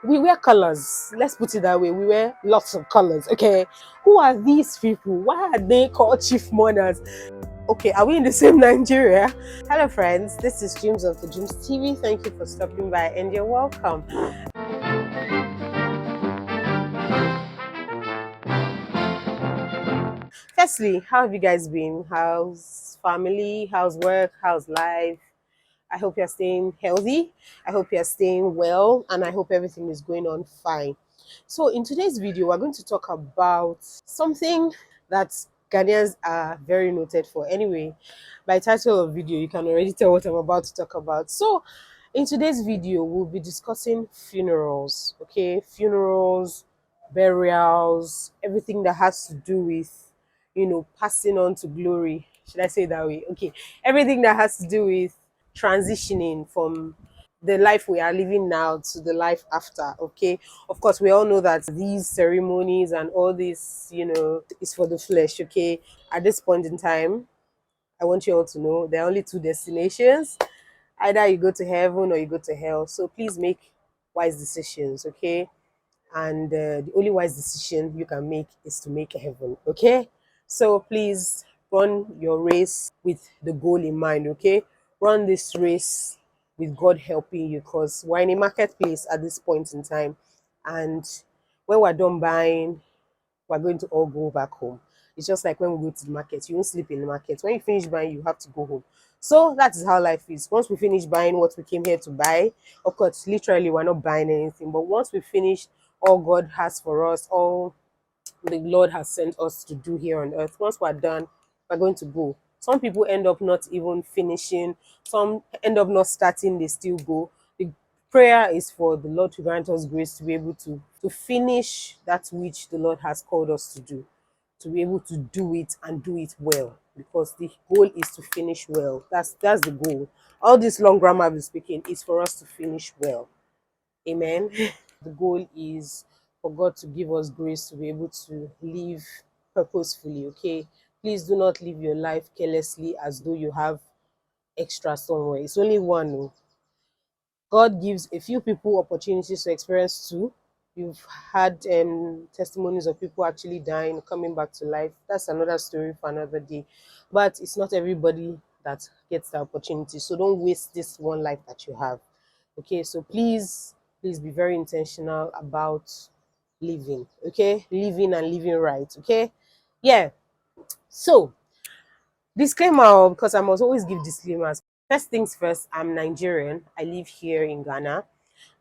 we wear colors. Let's put it that way. We wear lots of colors. Okay. Who are these people? Why are they called chief mourners? Okay, are we in the same Nigeria? Hello friends, this is James of the Jums TV. Thank you for stopping by and you're welcome. Firstly, how have you guys been? How's family? How's work? How's life? I hope you're staying healthy. I hope you're staying well, and I hope everything is going on fine. So, in today's video, we're going to talk about something that Ghanaians are very noted for. Anyway, by title of video, you can already tell what I'm about to talk about. So, in today's video, we'll be discussing funerals. Okay, funerals, burials, everything that has to do with, passing on to glory. Should I say it that way? Okay, everything that has to do with transitioning from the life we are living now to the life after. Okay, of course we all know that these ceremonies and all this, is for the flesh. Okay, at this point in time, I want you all to know there are only two destinations: either you go to heaven or you go to hell. So please make wise decisions. Okay, and the only wise decision you can make is to make heaven. Okay, so please run your race with the goal in mind. Okay, run this race with God helping you, because we're in a marketplace at this point in time, and when we're done buying, we're going to all go back home. It's just like when we go to the market, you won't sleep in the market. When you finish buying, you have to go home. So that is how life is. Once we finish buying what we came here to buy, of course, literally, we're not buying anything. But once we finish all God has for us, all the Lord has sent us to do here on earth, once we're done, we're going to go. Some people end up not even finishing, some end up not starting, they still go. The prayer is for the Lord to grant us grace to be able to finish that which the Lord has called us to do, to be able to do it and do it well, because the goal is to finish well. That's the goal. All this long grammar I've been speaking is for us to finish well. Amen. The goal is for God to give us grace to be able to live purposefully. Okay, please do not live your life carelessly as though you have extra somewhere. It's only one. Oh. God gives a few people opportunities to experience two. You've had testimonies of people actually dying, coming back to life. That's another story for another day. But it's not everybody that gets the opportunity. So don't waste this one life that you have. Okay, so please be very intentional about living. Okay, living and living right. Okay, yeah. So disclaimer, because I must always give disclaimers. First things first, I'm Nigerian. I live here in Ghana.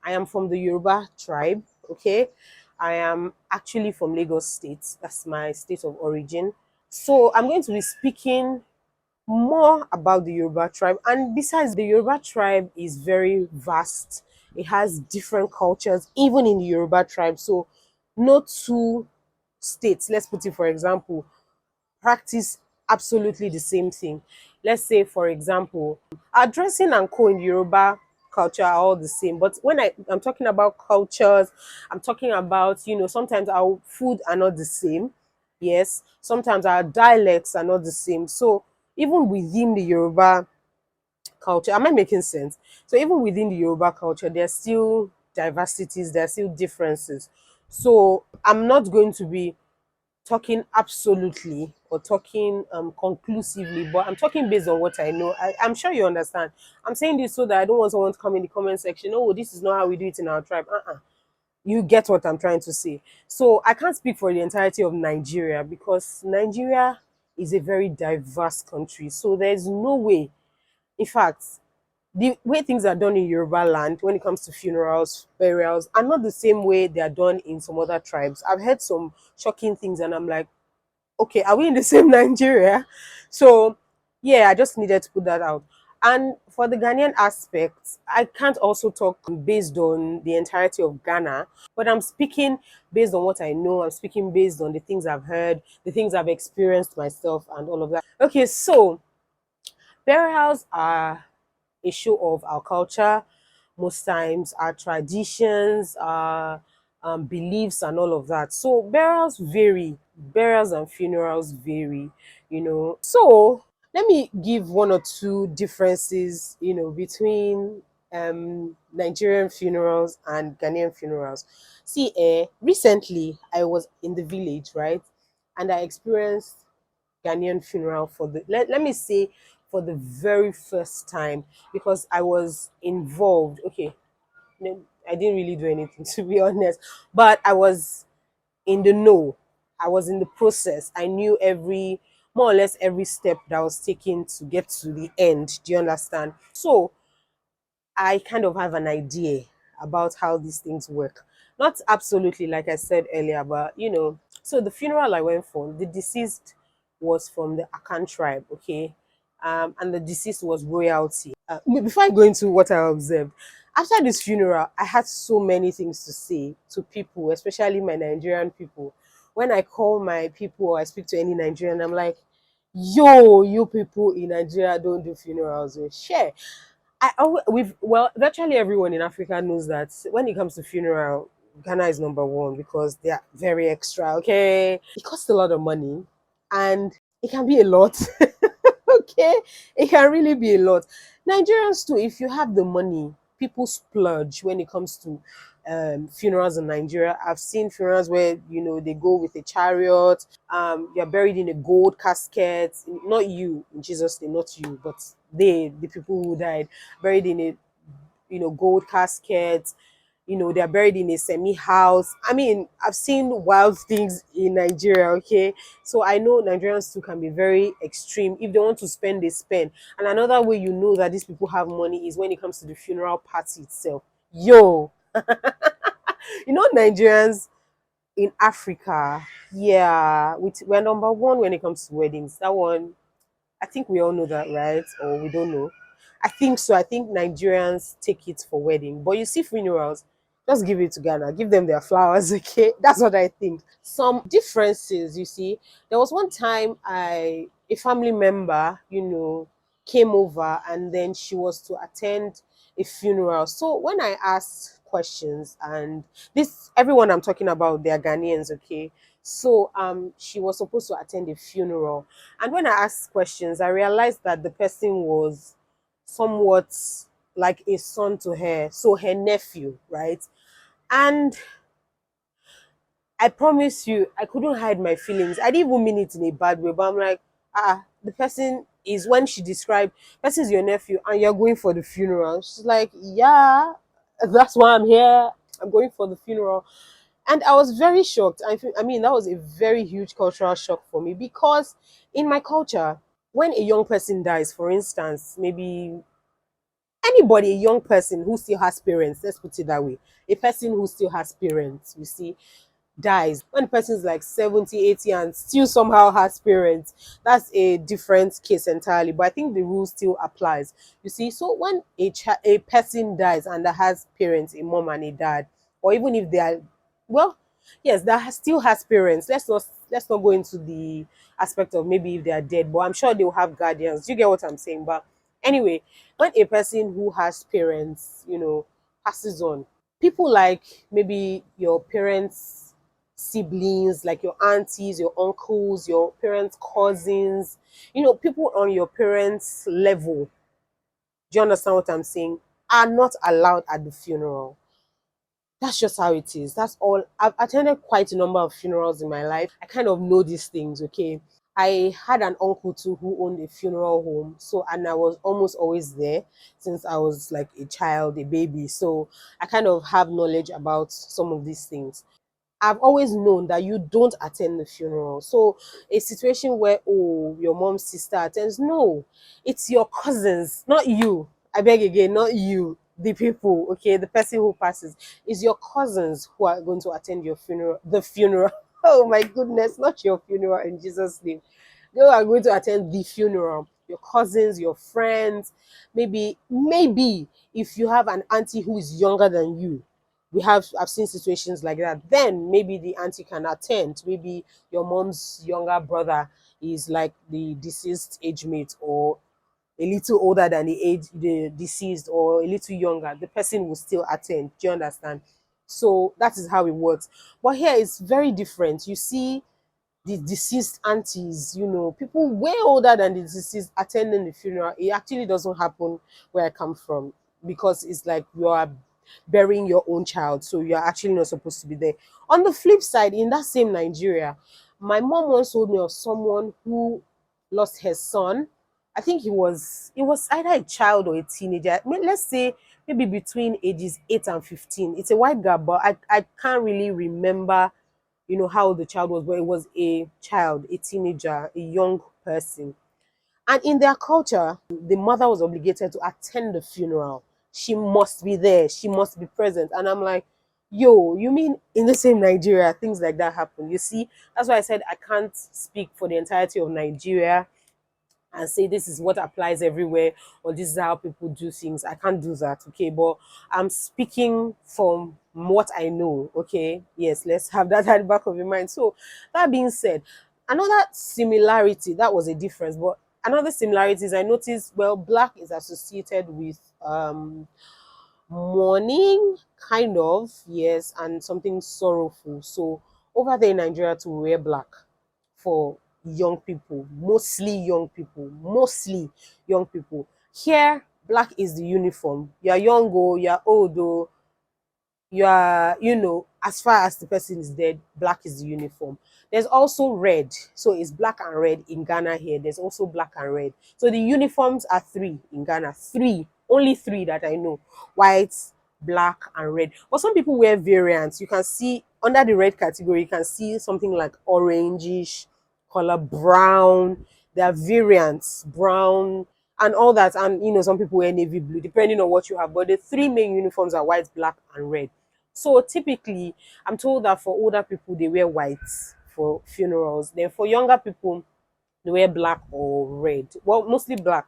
I am from the Yoruba tribe. Okay, I am actually from Lagos State. That's my state of origin. So I'm going to be speaking more about the Yoruba tribe. And besides, the Yoruba tribe is very vast. It has different cultures, even in the Yoruba tribe. So no two states, let's put it for example, practice absolutely the same thing. Let's say, for example, our dressing and co in the Yoruba culture are all the same. But when I'm talking about cultures, I'm talking about, sometimes our food are not the same. Yes. Sometimes our dialects are not the same. So even within the Yoruba culture, am I making sense? So even within the Yoruba culture, there's still diversities, there's still differences. So I'm not going to be talking absolutely or talking conclusively, but I'm talking based on what I know. I'm sure you understand. I'm saying this so that I don't want someone to come in the comment section, oh, this is not how we do it in our tribe. You get what I'm trying to say. So I can't speak for the entirety of Nigeria, because Nigeria is a very diverse country. So there's no way, in fact, the way things are done in Yoruba land when it comes to funerals, burials, are not the same way they are done in some other tribes. I've heard some shocking things and I'm like, okay, are we in the same Nigeria? So yeah, I just needed to put that out. And for the Ghanaian aspect, I can't also talk based on the entirety of Ghana, but I'm speaking based on what I know. I'm speaking based on the things I've heard, the things I've experienced myself, and all of that. Okay, so burials are a show of our culture, most times our traditions, our beliefs, and all of that. So burials vary, burials and funerals vary, So let me give one or two differences, between Nigerian funerals and Ghanaian funerals. See, recently I was in the village, right? And I experienced Ghanaian funeral for let me say, for the very first time, because I was involved. Okay, no, I didn't really do anything to be honest, but I was in the know. I was in the process. I knew every more or less every step that was taken to get to the end. Do you understand? So I kind of have an idea about how these things work. Not absolutely, like I said earlier, but so the funeral I went for, the deceased was from the Akan tribe, okay? And the deceased was royalty. Before I go into what I observed, after this funeral, I had so many things to say to people, especially my Nigerian people. When I call my people or I speak to any Nigerian, I'm like, yo, you people in Nigeria don't do funerals. Share. We've virtually everyone in Africa knows that when it comes to funeral, Ghana is number one because they are very extra. Okay, it costs a lot of money, and it can be a lot. Okay, it can really be a lot. Nigerians too, if you have the money, people splurge when it comes to funerals in Nigeria. I've seen funerals where they go with a chariot. You're buried in a gold casket. Not you, in Jesus' name, not you, but the people who died, buried in a gold casket. They're buried in a semi house. I mean, I've seen wild things in Nigeria. Okay, so I know Nigerians too can be very extreme. If they want to spend, they spend. And another way you know that these people have money is when it comes to the funeral party itself. Yo, Nigerians in Africa, yeah, we're number one when it comes to weddings. That one, I think we all know that, right? Or we don't know. I think so. I think Nigerians take it for wedding. But you see funerals, just give it to Ghana. Give them their flowers, okay? That's what I think. Some differences, you see. There was one time a family member, came over and then she was to attend a funeral. So when I asked questions, and this everyone I'm talking about, they're Ghanaians, okay? So she was supposed to attend a funeral, and when I asked questions, I realized that the person was somewhat like a son to her, so her nephew, right? And I promise you, I couldn't hide my feelings. I didn't even mean it in a bad way, but I'm like, the person is, when she described, person is your nephew and you're going for the funeral. She's like, yeah, that's why I'm here. I'm going for the funeral. And I was very shocked. I mean, that was a very huge cultural shock for me because in my culture, when a young person dies, for instance, maybe anybody, a young person who still has parents, let's put it that way, a person who still has parents, you see, dies, when the person is like 70, 80, and still somehow has parents, that's a different case entirely, but I think the rule still applies, you see. So when a person dies and that has parents, a mom and a dad, or even if they are, well, yes, that still has parents, let's not go into the aspect of maybe if they are dead, but I'm sure they will have guardians. You get what I'm saying? But anyway, when a person who has parents, passes on, people like maybe your parents' siblings, like your aunties, your uncles, your parents' cousins, people on your parents' level, do you understand what I'm saying? Are not allowed at the funeral. That's just how it is. That's all. I've attended quite a number of funerals in my life. I kind of know these things, okay? I had an uncle too who owned a funeral home. So, and I was almost always there since I was like a child, a baby. So, I kind of have knowledge about some of these things. I've always known that you don't attend the funeral. So a situation where, oh, your mom's sister attends, no, it's your cousins, not you. I beg again, not you. The people, okay, the person who passes is your cousins who are going to attend your funeral. The funeral. Oh my goodness, not your funeral in Jesus' name. They are going to attend the funeral. Your cousins, your friends, maybe if you have an auntie who is younger than you, I've seen situations like that, then maybe the auntie can attend. Maybe your mom's younger brother is like the deceased age mate, or a little older than the deceased, or a little younger, the person will still attend. Do you understand? So that is how it works. But here it's very different. You see the deceased aunties, people way older than the deceased attending the funeral. It actually doesn't happen where I come from. because it's like you are burying your own child, so you're actually not supposed to be there. On the flip side, in that same Nigeria, my mom once told me of someone who lost her son. I think it was either a child or a teenager. I mean, let's say maybe between ages 8 and 15. It's a white girl, but I can't really remember, how old the child was, but it was a child, a teenager, a young person. And in their culture, the mother was obligated to attend the funeral. She must be there, she must be present. And I'm like, yo, you mean in the same Nigeria, things like that happen? You see, that's why I said I can't speak for the entirety of Nigeria and say this is what applies everywhere or this is how people do things. I can't do that, okay? But I'm speaking from what I know, okay? Yes, let's have that at the back of your mind. So, that being said, another similarity, that was a difference, but another similarity is I noticed, well, black is associated with mourning, kind of, yes, and something sorrowful. So, over there in Nigeria, to wear black for young people, mostly young people. Here, black is the uniform. You're young, oh, you're old, oh, you are, as far as the person is dead, black is the uniform. There's also red. So it's black and red in Ghana here. There's also black and red. So the uniforms are three in Ghana. Three. Only three that I know. White, black, and red. But some people wear variants. You can see under the red category, you can see something like orangish color, brown. There are variants, brown, and all that. And some people wear navy blue, depending on what you have. But the three main uniforms are white, black, and red. So typically, I'm told that for older people, they wear white for funerals. Then for younger people, they wear black or red. Well, mostly black,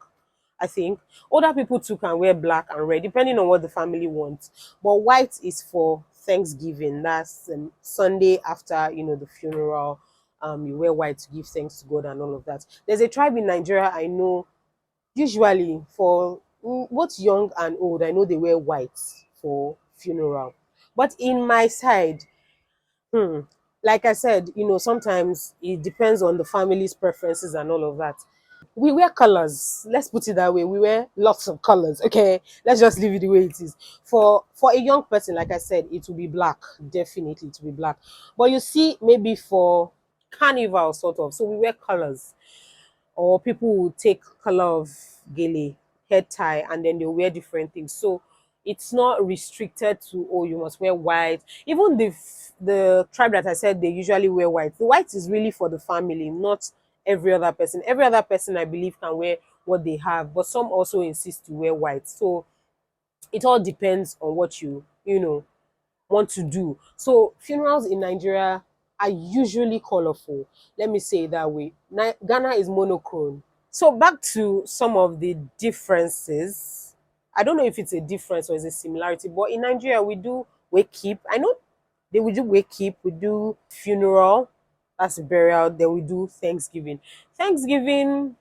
I think. Older people too can wear black and red, depending on what the family wants. But white is for Thanksgiving. That's Sunday after, the funeral. You wear white to give thanks to God and all of that. There's a tribe in Nigeria I know, usually for both young and old, I know they wear white for funeral. But in my side, hmm, like I said, sometimes it depends on the family's preferences and all of that. We wear colors. Let's put it that way. We wear lots of colors. Okay, let's just leave it the way it is. For a young person, like I said, it will be black. Definitely, it will be black. But you see, maybe for carnival sort of, so we wear colors, or people will take color of gele, head tie, and then they'll wear different things. So it's not restricted to, oh, you must wear white. Even the tribe that I said they usually wear white. The white is really for the family, not every other person. Every other person, I believe, can wear what they have, but some also insist to wear white. So it all depends on what you want to do. So funerals in Nigeria are usually colorful. Let me say it that way. Ghana is monochrome. So back to some of the differences. I don't know if it's a difference or it's a similarity, but in Nigeria we do wake keep. I know they will do wake keep, we do funeral, that's a burial, then we do Thanksgiving. Thanksgiving,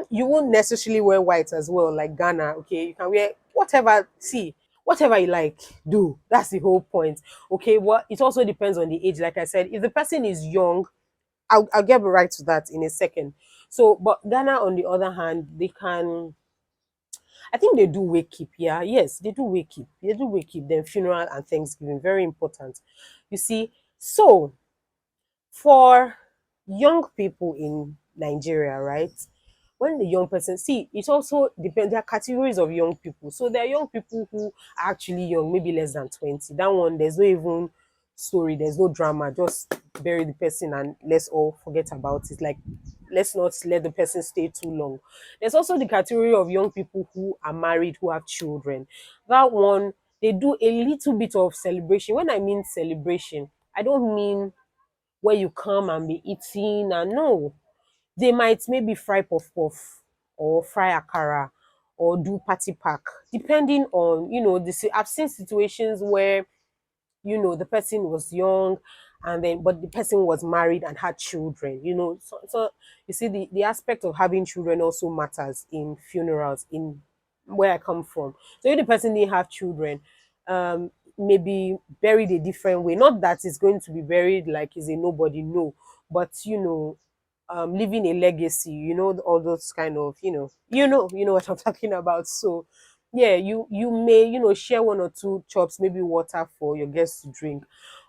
you won't necessarily wear white as well, like Ghana. Okay, you can wear whatever. See, whatever you like, do. That's the whole point. Okay, well, it also depends on the age. Like I said, if the person is young, I'll get right to that in a second. So, but Ghana, on the other hand, they can. I think they do wake keep. Yeah, yes, they do wake keep. They do wake keep. Then funeral and Thanksgiving, very important. You see, so for young people in Nigeria, right? When the young person, see, it also depends. There are categories of young people. So there are young people who are actually young, maybe less than 20. That one, there's no even story, there's no drama. Just bury the person and let's all forget about it. Like, let's not let the person stay too long. There's also the category of young people who are married, who have children. That one, they do a little bit of celebration. When I mean celebration, I don't mean where you come and be eating, and no, they might maybe fry puff puff or fry akara or do party pack, depending on I've seen situations where the person was young, and then but the person was married and had children. So you see, the aspect of having children also matters in funerals in where I come from. So if the person didn't have children, maybe buried a different way, not that it's going to be buried like he's a nobody, no, but leaving a legacy, all those kind of, you know what I'm talking about. So Yeah, you may, share one or two chops, maybe water for your guests to drink.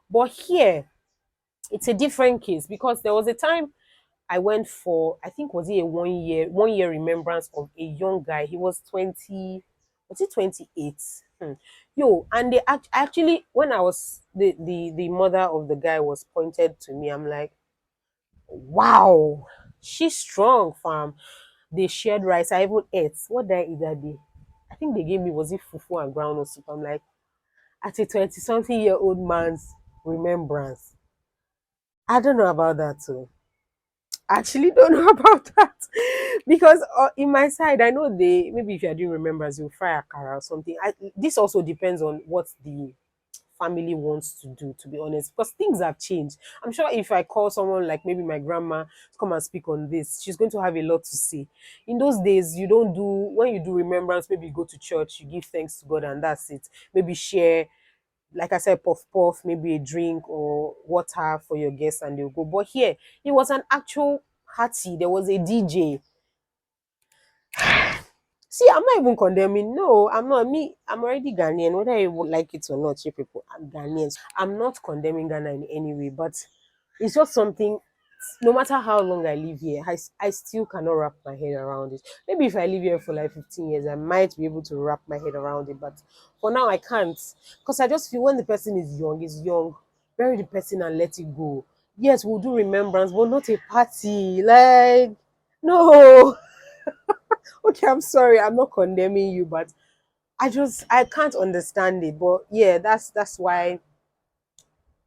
But here, it's a different case because there was a time I went for, I think, was it a 1 year remembrance of a young guy. He was 20, was it 28? Yo, and actually, when I was the mother of the guy was pointed to me, I'm like, wow, she's strong, fam. They shared rice. I even ate. What did I eat that day? I think they gave me, was it fufu and groundnut soup? I'm like, at a 20 something year old man's remembrance. I don't know about that too. I actually don't know about that because in my side, I know they, maybe if you're doing remembrance, you'll fry a car or something. This also depends on what the family wants to do, to be honest, because things have changed. I'm sure if I call someone like maybe my grandma to come and speak on this, she's going to have a lot to say. In those days, you don't do, when you do remembrance, maybe you go to church, you give thanks to God, and that's it. Maybe share, like I said, puff puff, maybe a drink or water for your guests, and they'll go. But here, it was an actual party. There was a DJ. See, I'm not even condemning. No, I'm not. Me, I'm already Ghanaian, whether you would like it or not, you people. I'm Ghanaian. I'm not condemning Ghana in any way, but it's just something. No matter how long I live here, I still cannot wrap my head around it. Maybe if I live here for like 15 years, I might be able to wrap my head around it, but for now, I can't. Because I just feel when the person is young, bury the person and let it go. Yes, we'll do remembrance, but not a party. Like, no. Okay, I'm sorry. I'm not condemning you, but I can't understand it. But yeah, that's why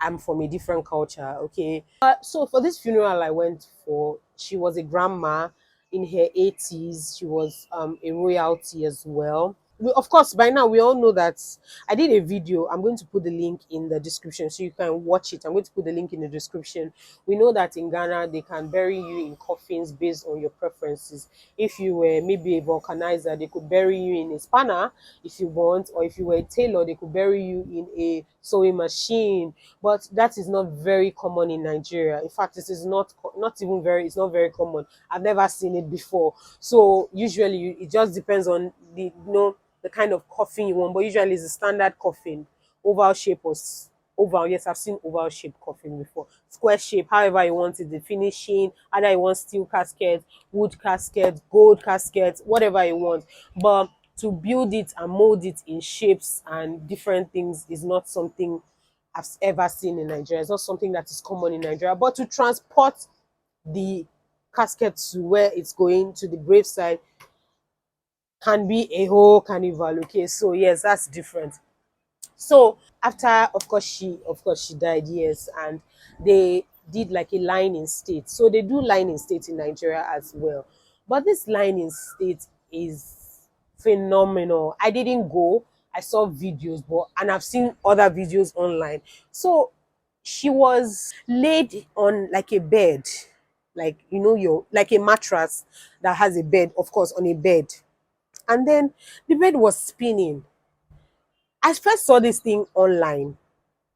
I'm from a different culture. Okay. So for this funeral I went for, she was a grandma in her 80s. She was a royalty as well. Of course, by now we all know that I did a video. I'm going to put the link in the description so you can watch it. I'm going to put the link in the description. We know that in Ghana they can bury you in coffins based on your preferences. If you were maybe a vulcanizer, they could bury you in a spanner if you want, or if you were a tailor, they could bury you in a sewing machine. But that is not very common in Nigeria. In fact, it is not even very, it's not very common. I've never seen it before. So usually it just depends on the kind of coffin you want, but usually it's a standard coffin, oval shape or oval. Yes, I've seen oval shape coffin before. Square shape, however you want it, the finishing, either you want steel casket, wood casket, gold casket, whatever you want. But to build it and mold it in shapes and different things is not something I've ever seen in Nigeria. It's not something that is common in Nigeria. But to transport the casket to where it's going, to the graveside, can be a whole carnival. Okay, so yes, that's different. So after, of course she died, yes, and they did like a line in state. So they do line in state in Nigeria as well. But this line in state is phenomenal. I didn't go. I saw videos, but and I've seen other videos online. So she was laid on like a bed, like your like a mattress that has a bed, of course, on a bed. And then the bed was spinning. I first saw this thing online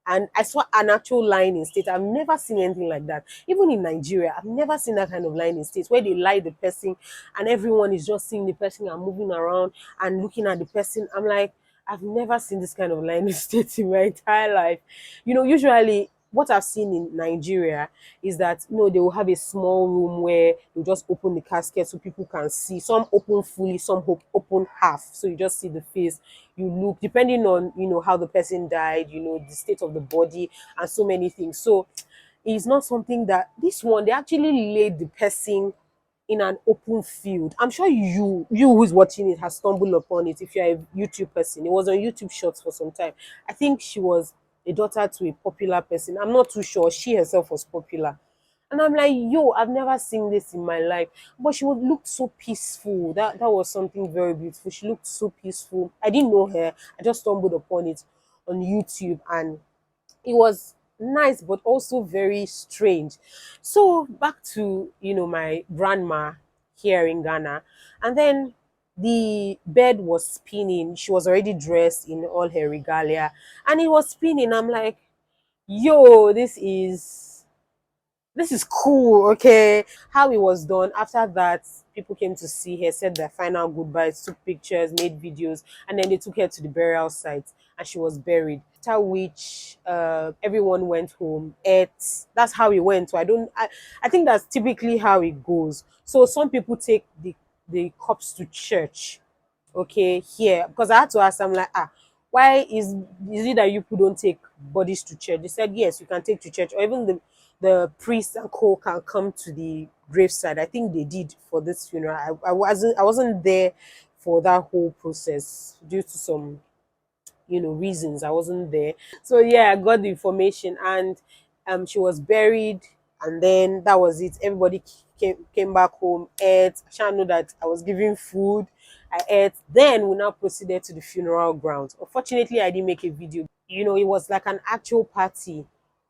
and I saw an actual line in state. I've never seen anything like that. Even in Nigeria, I've never seen that kind of line in state where they lie the person and everyone is just seeing the person and moving around and looking at the person. I'm like, I've never seen this kind of line in state in my entire life. Usually what I've seen in Nigeria is that they will have a small room where you just open the casket so people can see. Some open fully, some open half, so you just see the face. You look depending on how the person died, the state of the body, and so many things. So it's not something that this one they actually laid the person in an open field. I'm sure you who's watching it has stumbled upon it if you're a YouTube person. It was on YouTube Shorts for some time. I think she was a daughter to a popular person. I'm not too sure. She herself was popular. And I'm like, yo, I've never seen this in my life. But she would look so peaceful. That was something very beautiful. She looked so peaceful. I didn't know her. I just stumbled upon it on YouTube, and it was nice but also very strange. So back to my grandma here in Ghana, and then the bed was spinning. She was already dressed in all her regalia and it was spinning. I'm like, yo, this is this is cool, okay. How it was done after that, people came to see her, said their final goodbyes, took pictures, made videos, and then they took her to the burial site and she was buried. After which everyone went home, ate. That's how it went. So I think that's typically how it goes. So some people take the corpse to church, okay, here, because I had to ask. I'm like, why is it that you people don't take bodies to church? They said yes, you can take to church, or even the priest and co can come to the graveside. I think they did for this funeral. I wasn't there for that whole process due to some reasons. I wasn't there. So yeah, I got the information, and she was buried, and then that was it. Everybody came back home, ate. I know that I was giving food. I ate. Then we now proceeded to the funeral grounds. Unfortunately, I didn't make a video. It was like an actual party,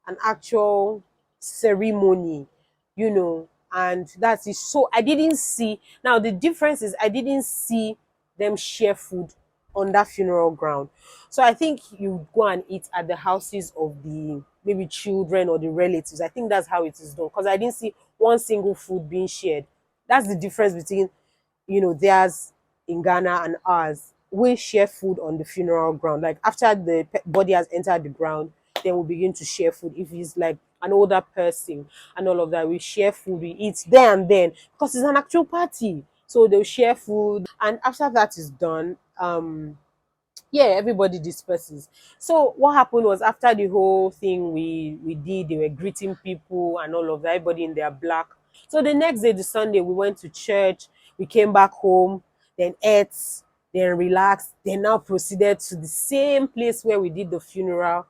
an actual ceremony, and that's it. So I didn't see. Now the difference is I didn't see them share food on that funeral ground. So I think you go and eat at the houses of the maybe children or the relatives. I think that's how it is done, because I didn't see one single food being shared. That's the difference between theirs in Ghana and ours. We share food on the funeral ground. Like after the body has entered the ground, then we begin to share food. If it's like an older person and all of that, we share food, we eat there and then, because it's an actual party. So they'll share food, and after that is done, yeah, everybody disperses. So what happened was, after the whole thing we did, they were greeting people and all of that, everybody in their black. So the next day, the Sunday, we went to church, we came back home, then ate, then relaxed, then now proceeded to the same place where we did the funeral.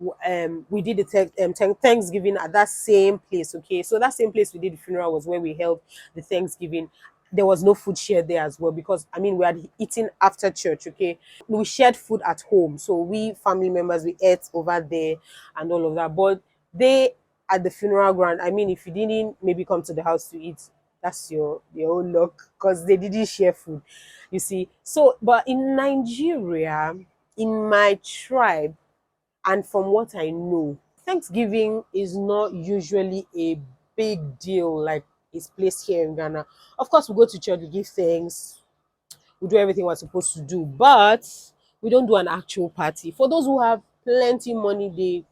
We did the Thanksgiving at that same place. Okay, so that same place we did the funeral was where we held the Thanksgiving. There was no food shared there as well, because I mean we had eaten after church. Okay, we shared food at home, so we family members, we ate over there and all of that. But they, at the funeral ground, I mean, if you didn't maybe come to the house to eat, that's your own luck, because they didn't share food, you see. So but in Nigeria, in my tribe, and from what I know, Thanksgiving is not usually a big deal like it's placed here in Ghana. Of course, we go to church, we give thanks, we do everything we're supposed to do, but we don't do an actual party. For those who have plenty money, they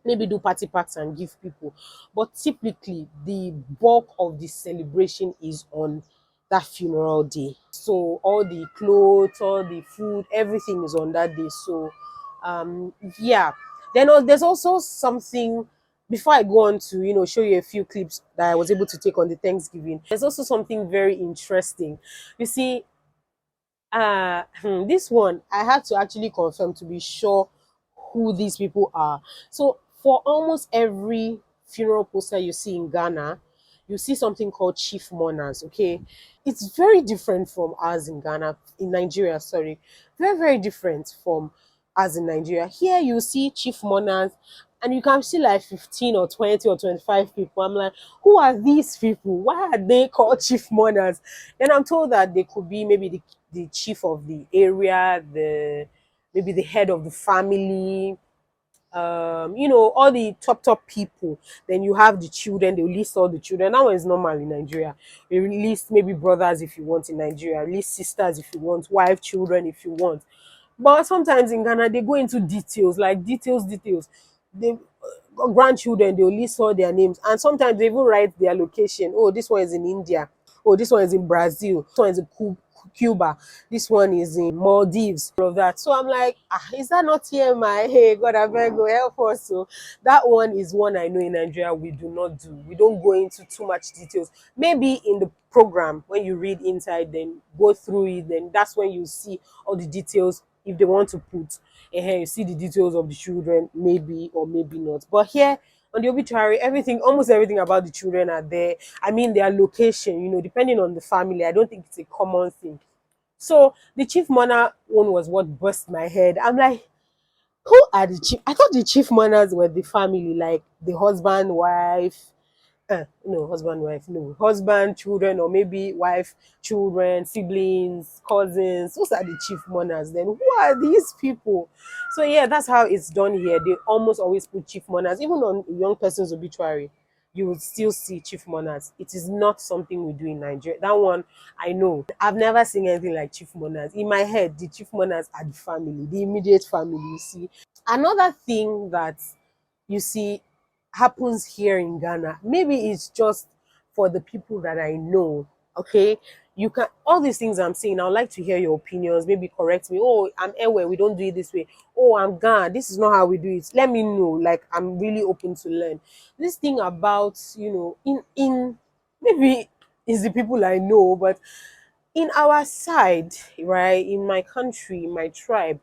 maybe do party packs and give people. But typically, the bulk of the celebration is on that funeral day. So all the clothes, all the food, everything is on that day. So yeah. Then there's also something, before I go on to show you a few clips that I was able to take on the Thanksgiving. There's also something very interesting. You see, this one I had to actually confirm to be sure who these people are. So for almost every funeral poster you see in Ghana, you see something called chief mourners. Okay, it's very different from us in Ghana, in Nigeria. Sorry, very very different from us in Nigeria. Here you see chief mourners, and you can see like 15 or 20 or 25 people. I'm like, who are these people? Why are they called chief mourners? Then I'm told that they could be maybe the chief of the area, the maybe the head of the family, all the top people. Then you have the children, they list all the children. That one is normal in Nigeria. They list maybe brothers if you want in Nigeria, list sisters if you want, wife, children if you want. But sometimes in Ghana, they go into details, like details. They grandchildren, they'll list all their names, and sometimes they even write their location. Oh, this one is in India. Oh, this one is in Brazil. This one is in Cuba. This one is in Maldives. All of that. So I'm like, is that not here, my hey God? I beg go help us. So that one is one I know in Nigeria we do not do. We don't go into too much details. Maybe in the program when you read inside, then go through it. Then that's when you see all the details if they want to put. And here you see the details of the children, maybe or maybe not. But here on the obituary, everything, almost everything about the children are there. I mean, their location, depending on the family. I don't think it's a common thing. So the chief mourner one was what burst my head. I'm like, who are the chief? I thought the chief mourners were the family, like the husband, wife, no, husband, wife, no, husband, children, or maybe wife, children, siblings, cousins. Those are the chief mourners. Then who are these people? So yeah, that's how it's done here. They almost always put chief mourners, even on a young person's obituary. you would still see chief mourners. It is not something we do in Nigeria. That one I know. I've never seen anything like chief mourners. In my head, the chief mourners are the family, the immediate family. You see, another thing that you see happens here in Ghana. Maybe it's just for the people that I know. Okay, you can all these things I'm saying. I would like to hear your opinions. Maybe correct me. Oh, I'm Ewe. We don't do it this way. Oh, I'm Ghana. This is not how we do it. Let me know. Like I'm really open to learn. This thing about in maybe it's the people I know, but in our side, right, in my country, in my tribe,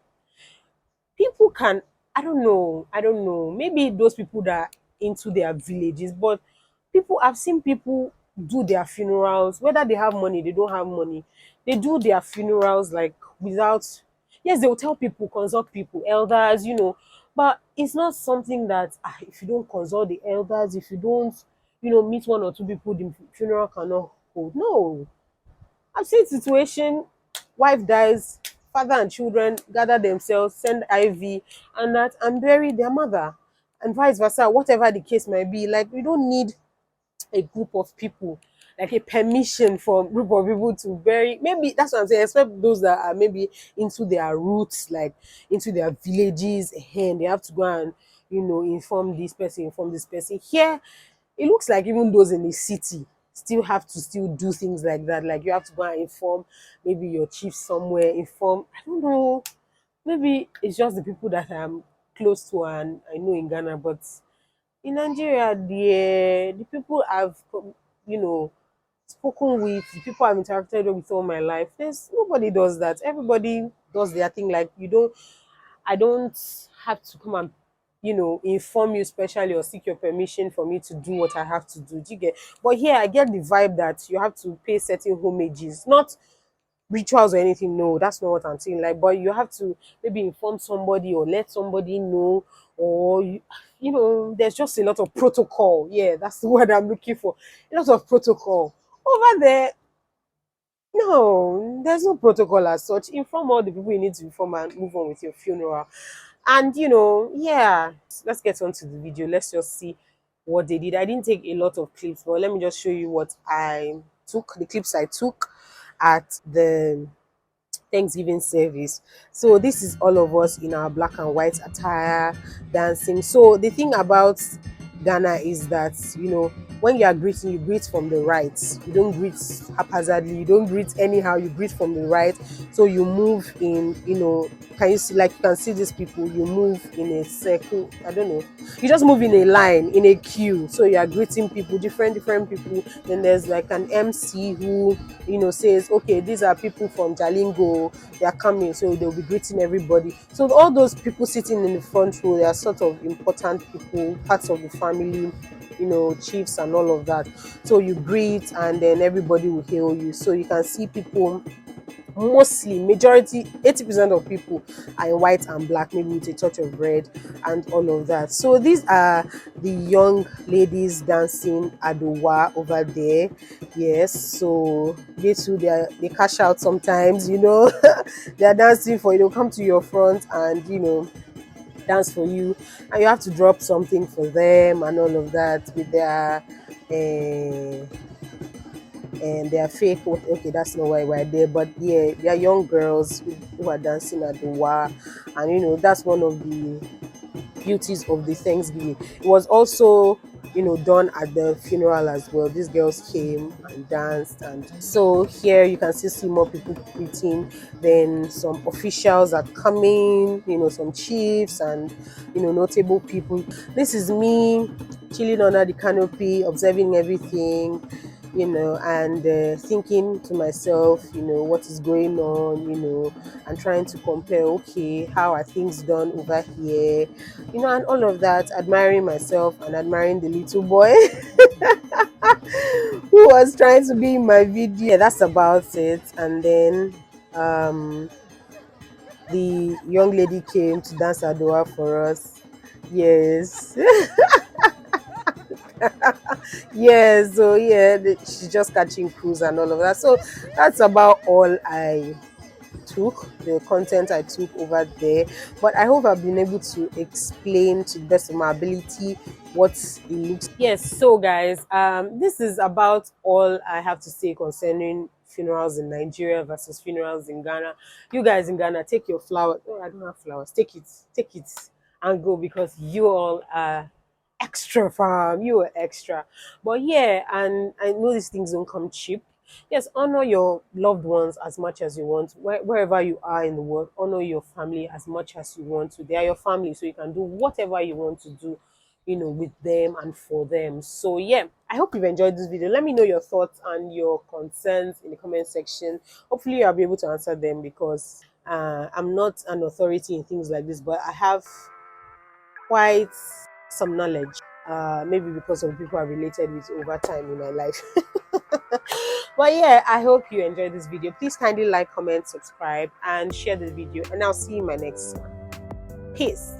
people can, I don't know, maybe those people that are into their villages, but people, I've seen people do their funerals, whether they have money, they don't have money, they do their funerals like without, yes, they will tell people, consult people, elders, but it's not something that if you don't consult the elders, if you don't meet one or two people, the funeral cannot hold. No, I've seen situation, wife dies, father and children gather themselves, send IV and that, and bury their mother, and vice versa, whatever the case might be. Like we don't need a group of people, like a permission from group of people to bury. Maybe that's what I'm saying. Except those that are maybe into their roots, like into their villages, and they have to go and inform this person, inform this person. Here, it looks like even those in the city still have to still do things like that. Like you have to go and inform maybe your chief somewhere, inform, I don't know, maybe it's just the people that I'm close to and I know in Ghana, but in Nigeria, the people I've spoken with, the people I've interacted with all my life, there's nobody does that. Everybody does their thing. Like I don't have to come and inform you specially or seek your permission for me to do what I have to do. Do you get? But here I get the vibe that you have to pay certain homages, not rituals or anything. No, that's not what I'm saying. Like, but you have to maybe inform somebody or let somebody know, or there's just a lot of protocol. Yeah, that's the word I'm looking for. A lot of protocol over there. No, there's no protocol as such. Inform all the people you need to inform and move on with your funeral. And yeah, let's get on to the video. Let's just see what they did. I didn't take a lot of clips, but let me just show you what I took, the clips I took at the Thanksgiving service. So this is all of us in our black and white attire dancing. So the thing about Ghana is that when you are greeting, you greet from the right. You don't greet haphazardly, you don't greet anyhow, you greet from the right. So you move in, can you see, like you can see these people, you move in a circle. I don't know. You just move in a line, in a queue. So you are greeting people, different people. Then there's like an MC who says, okay, these are people from Jalingo, they are coming, so they'll be greeting everybody. So all those people sitting in the front row, they are sort of important people, parts of the family, chiefs and all of that. So you greet and then everybody will hail you. So you can see people, mostly majority 80% of people are in white and black, maybe with a touch of red and all of that. So these are the young ladies dancing adowa over there. Yes, so they too, they cash out sometimes. They are dancing for you. They'll come to your front and dance for you, and you have to drop something for them and all of that with their and they are fake. Okay, that's not why we're there, but yeah, they are young girls who are dancing at the wa, and that's one of the beauties of the Thanksgiving. It was also done at the funeral as well. These girls came and danced, and so here you can still see more people greeting. Then some officials are coming, some chiefs and notable people. This is me chilling under the canopy, observing everything, and thinking to myself, what is going on, and trying to compare, okay, how are things done over here, and all of that, admiring myself and admiring the little boy who was trying to be in my video. Yeah, that's about it. And then the young lady came to dance Adoa for us. Yes. Yeah, so yeah, she's just catching cruise and all of that. So that's about all I took, the content I took over there. But I hope I've been able to explain to the best of my ability what it looks. Yes, so guys, this is about all I have to say concerning funerals in Nigeria versus funerals in Ghana. You guys in Ghana, take your flowers. Oh, I don't have flowers. Take it and go, because you all are extra, fam. You are extra. But yeah, and I know these things don't come cheap. Yes, honor your loved ones as much as you want. Wherever you are in the world, honor your family as much as you want to. They are your family, so you can do whatever you want to do, with them and for them. So yeah, I hope you've enjoyed this video. Let me know your thoughts and your concerns in the comment section. Hopefully I'll be able to answer them, because I'm not an authority in things like this, but I have quite some knowledge. Maybe because of people I related with over time in my life. But yeah, I hope you enjoyed this video. Please kindly like, comment, subscribe, and share the video. And I'll see you in my next one. Peace.